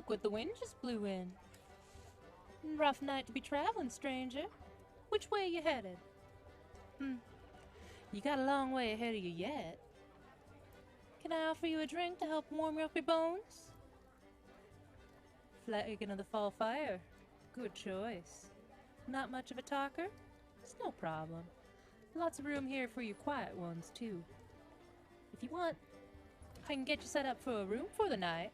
Look what the wind just blew in. Rough night to be traveling, stranger. Which way you headed? You got a long way ahead of you yet. Can I offer you a drink to help warm up your bones? Flagon of the fall fire. Good choice. Not much of a talker? It's no problem. Lots of room here for your quiet ones, too. If you want, I can get you set up for a room for the night.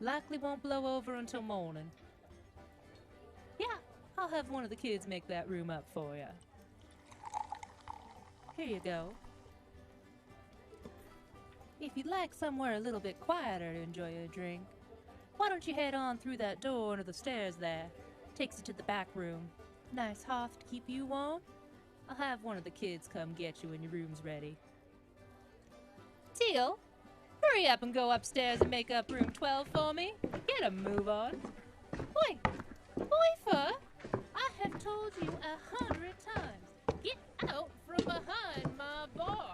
Likely won't blow over until morning. Yeah, I'll have one of the kids make that room up for you. Here you go. If you'd like somewhere a little bit quieter to enjoy a drink, why don't you head on through that door under the stairs there? Takes you to the back room. Nice hearth to keep you warm. I'll have one of the kids come get you when your room's ready. Teal, hurry up and go upstairs and make up room 12 for me. Get a move on. Oi, Boyfa, I have told you 100 times. Get out from behind my bar.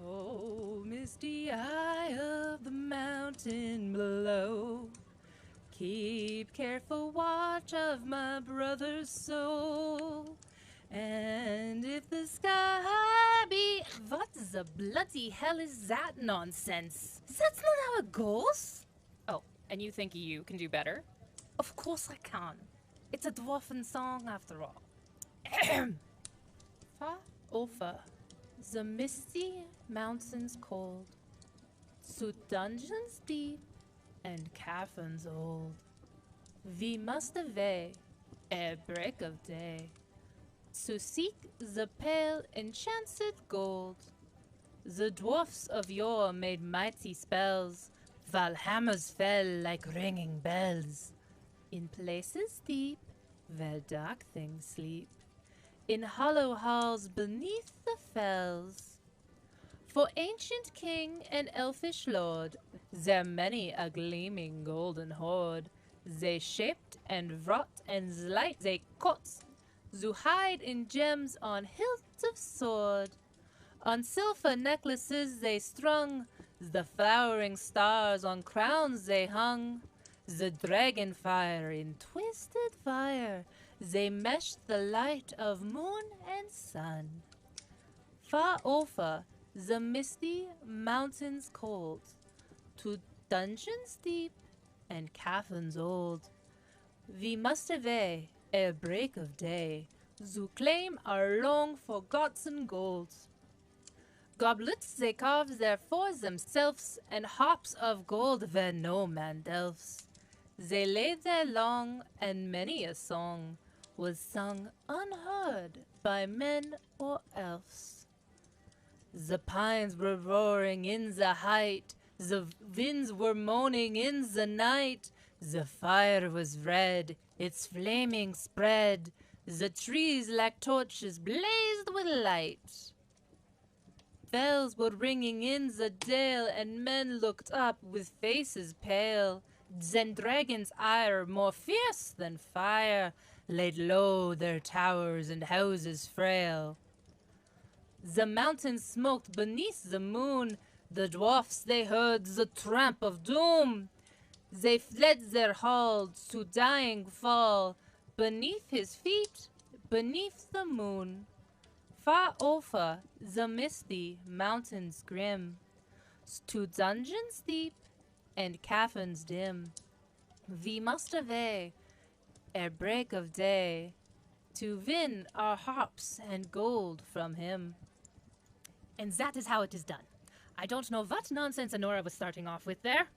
Oh, misty eye of the mountain below, keep careful watch of my brother's soul. And if the sky be... What the bloody hell is that nonsense? That's not how it goes. Oh, and you think you can do better? Of course I can. It's a dwarfen song after all. Far over the misty mountains cold, to dungeons deep and caverns old, we must away ere break of day, to seek the pale enchanted gold. The dwarfs of yore made mighty spells, while hammers fell like ringing bells. In places deep, where dark things sleep, in hollow halls beneath the fells. For ancient king and elfish lord, there many a gleaming golden hoard, they shaped and wrought and light they caught, to hide in gems on hilts of sword. On silver necklaces they strung, the flowering stars on crowns they hung. The dragon fire in twisted fire, they meshed the light of moon and sun. Far over the misty mountains cold, to dungeons deep and caverns old, we must away ere break of day, to claim our long forgotten gold. Goblets they carved there for themselves, and harps of gold where no man delves. They laid there long, and many a song was sung unheard by men or elves. The pines were roaring in the height, the winds were moaning in the night, the fire was red, its flaming spread, the trees like torches blazed with light. Bells were ringing in the dale, and men looked up with faces pale. Then dragons' ire, more fierce than fire, laid low their towers and houses frail. The mountains smoked beneath the moon, the dwarfs they heard the tramp of doom. They fled their halls to dying fall, beneath his feet, beneath the moon. Far over the misty mountains grim, to dungeons deep and caverns dim, we must away ere break of day, to win our harps and gold from him. And that is how it is done. I don't know what nonsense Honora was starting off with there.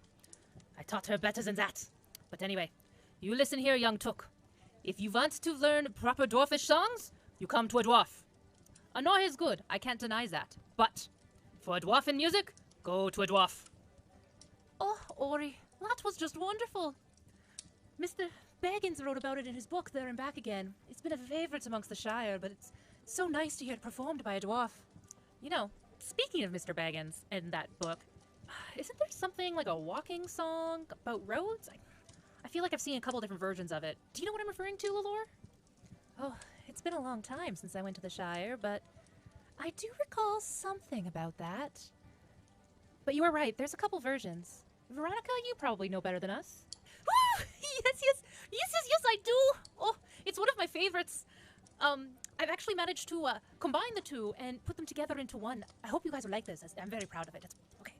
I taught her better than that. But anyway, you listen here, young Took. If you want to learn proper dwarfish songs, you come to a dwarf. Honora is good, I can't deny that. But for a dwarf in music, go to a dwarf. Oh, Ori, that was just wonderful. Mr. Baggins wrote about it in his book, There and Back Again. It's been a favorite amongst the Shire, but it's so nice to hear it performed by a dwarf. You know, speaking of Mr. Baggins and that book, Isn't there something like a walking song about roads? I feel like I've seen a couple different versions of it. Do you know what I'm referring to, Lalore? Oh, it's been a long time since I went to the Shire, but I do recall something about that. But you are right, there's a couple versions. Veronica, you probably know better than us. Yes, I do. Oh, it's one of my favorites. I've actually managed to combine the two and put them together into one. I hope you guys will like this. I'm very proud of it. Okay.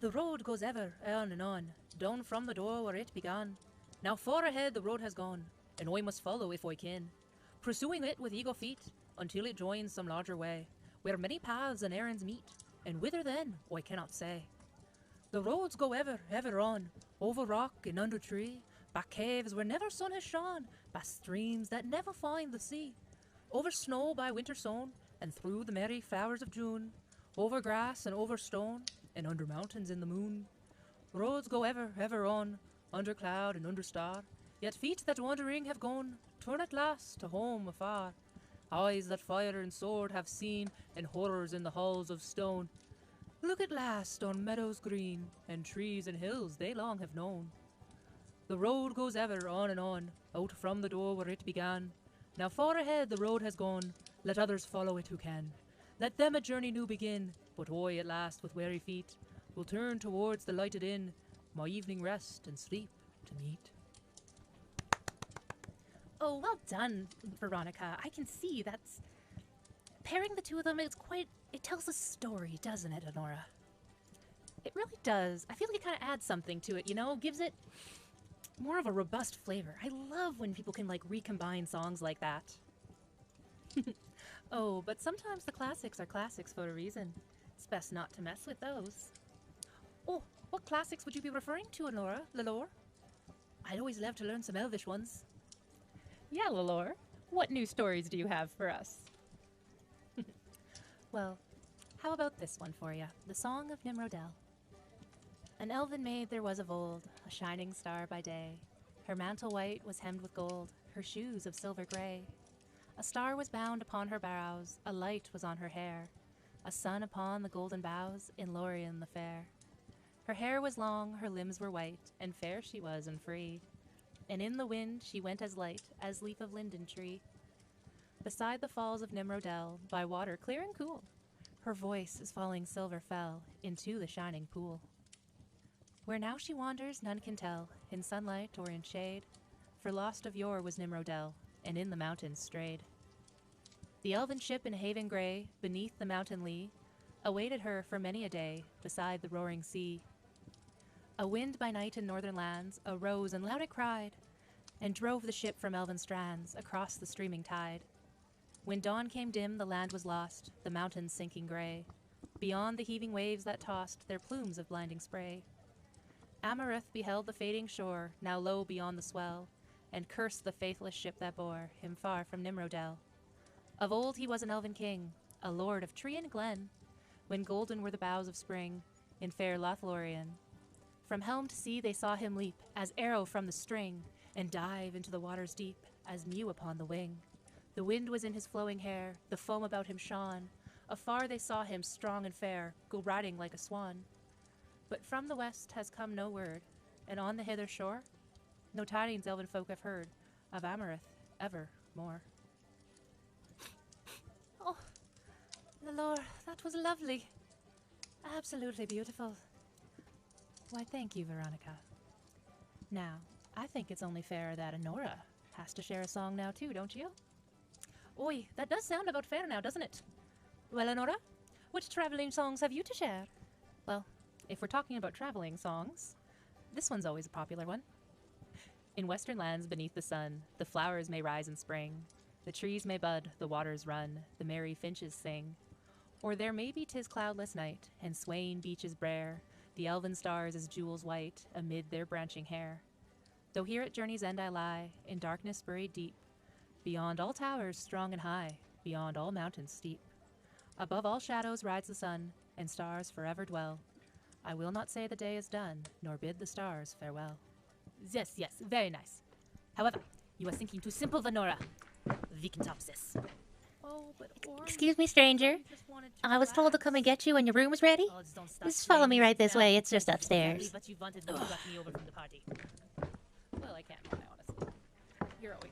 The road goes ever on and on, down from the door where it began. Now far ahead the road has gone, and I must follow if I can, pursuing it with eager feet until it joins some larger way, where many paths and errands meet, and whither then I cannot say. The roads go ever on, over rock and under tree, back caves where never sun has shone, past streams that never find the sea, over snow by winter sown, and through the merry flowers of June, over grass and over stone, and under mountains in the moon. Roads go ever on, under cloud and under star, yet feet that wandering have gone, turn at last to home afar. Eyes that fire and sword have seen, and horrors in the halls of stone, look at last on meadows green, and trees and hills they long have known. The road goes ever on and on, out from the door where it began. Now far ahead the road has gone, let others follow it who can. Let them a journey new begin, but I at last with weary feet will turn towards the lighted inn, my evening rest and sleep to meet. Oh, well done, Veronica. I can see that's... Pairing the two of them is quite... It tells a story, doesn't it, Honora? It really does. I feel like it kind of adds something to it, you know? Gives it more of a robust flavor. I love when people can, like, recombine songs like that. Oh, but sometimes the classics are classics for a reason. It's best not to mess with those. Oh, what classics would you be referring to, Honora, Lalore? I'd always love to learn some Elvish ones. Yeah, Lalore. What new stories do you have for us? Well, how about this one for you? The Song of Nimrodel. An elven maid there was of old, a shining star by day. Her mantle white was hemmed with gold, her shoes of silver gray. A star was bound upon her brows, a light was on her hair, a sun upon the golden boughs, in Lorien the fair. Her hair was long, her limbs were white, and fair she was and free. And in the wind she went as light as leaf of linden tree. Beside the falls of Nimrodel, by water clear and cool, her voice as falling silver fell into the shining pool. Where now she wanders none can tell, in sunlight or in shade, for lost of yore was Nimrodel, and in the mountains strayed. The elven ship in haven grey, beneath the mountain lee, awaited her for many a day, beside the roaring sea. A wind by night in northern lands arose and loud it cried, and drove the ship from elven strands across the streaming tide. When dawn came dim, the land was lost, the mountains sinking gray, beyond the heaving waves that tossed their plumes of blinding spray. Amarith beheld the fading shore, now low beyond the swell, and cursed the faithless ship that bore him far from Nimrodel. Of old he was an elven king, a lord of tree and glen, when golden were the boughs of spring in fair Lothlorien. From helm to sea they saw him leap, as arrow from the string, and dive into the waters deep, as mew upon the wing. The wind was in his flowing hair, the foam about him shone. Afar they saw him, strong and fair, go riding like a swan. But from the west has come no word, and on the hither shore, no tidings elven folk have heard of Amarith evermore. Oh, Lalore, that was lovely. Absolutely beautiful. Why, thank you, Veronica. Now, I think it's only fair that Honora has to share a song now too, don't you? Oi, that does sound about fair now, doesn't it? Well, Honora, what traveling songs have you to share? Well, if we're talking about traveling songs, this one's always a popular one. In western lands beneath the sun, the flowers may rise in spring, the trees may bud, the waters run, the merry finches sing. Or there may be 'tis cloudless night, and swaying beaches bare, the elven stars as jewels white amid their branching hair. Though here at journey's end I lie, in darkness buried deep, beyond all towers strong and high, beyond all mountains steep. Above all shadows rides the sun, and stars forever dwell. I will not say the day is done, nor bid the stars farewell. Yes, very nice. However, you are thinking too simple, Venora. Vikentopsis. Oh, but Orange, Excuse me, stranger. you just wanted to I was told to come and get you when your room was ready. Oh, just don't stop Just follow me saying right this stuff. way. It's just Exactly upstairs. what you wanted when you got me over from the party. Well, I can't lie, honestly. You're always